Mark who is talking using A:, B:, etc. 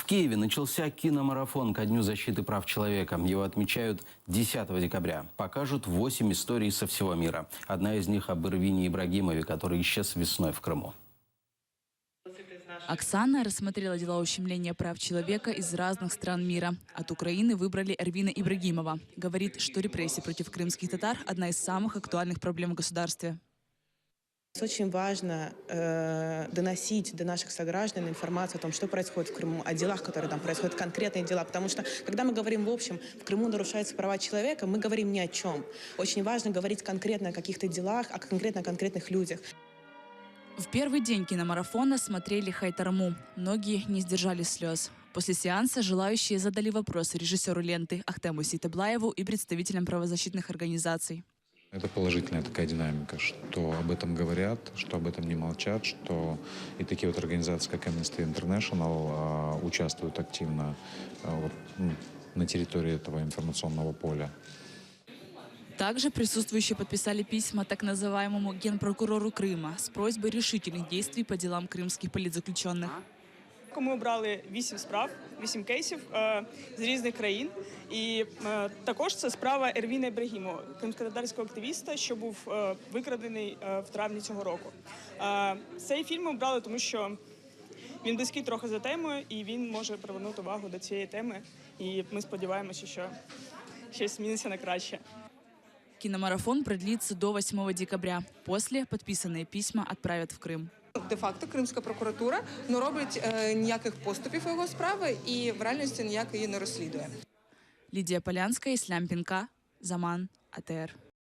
A: В Киеве начался киномарафон ко Дню защиты прав человека. Его отмечают 10 декабря. Покажут 8 историй со всего мира. Одна из них об Эрвине Ибрагимове, который исчез весной в Крыму.
B: Оксана рассмотрела дела ущемления прав человека из разных стран мира. От Украины выбрали Эрвина Ибрагимова. Говорит, что репрессии против крымских татар – одна из самых актуальных проблем в государстве.
C: Очень важно доносить до наших сограждан информацию о том, что происходит в Крыму, о делах, которые там происходят, конкретные дела. Потому что, когда мы говорим в общем, в Крыму нарушаются права человека, мы говорим ни о чем. Очень важно говорить конкретно о каких-то делах, о конкретных людях.
B: В первый день киномарафона смотрели «Хайтарму». Многие не сдержали слез. После сеанса желающие задали вопросы режиссеру ленты Ахтему Сейтаблаеву и представителям правозащитных организаций.
D: Это положительная такая динамика, что об этом говорят, что об этом не молчат, что и такие вот организации, как Amnesty International, участвуют активно на территории этого информационного поля.
B: Также присутствующие подписали письма так называемому генпрокурору Крыма с просьбой решительных действий по делам крымских политзаключенных.
E: Ми обрали 8 справ, 8 кейсів з різних країн. І також це справа Ервіна Ібрагімова, кримськотатарського активіста, що був викрадений в травні цього року. Цей фільм ми обрали, тому що він близький трохи за темою, і він може привернути увагу до цієї теми. І ми сподіваємося, що щось зміниться на краще.
B: Киномарафон продлится до 8 декабря. После подписанные письма отправят в Крым.
F: Де-факто Кримська прокуратура не робить ніяких поступів у його справи і в реальності ніяк її не розслідує.
B: Лидия Полянская, Ислам Пинка, Заман, АТР.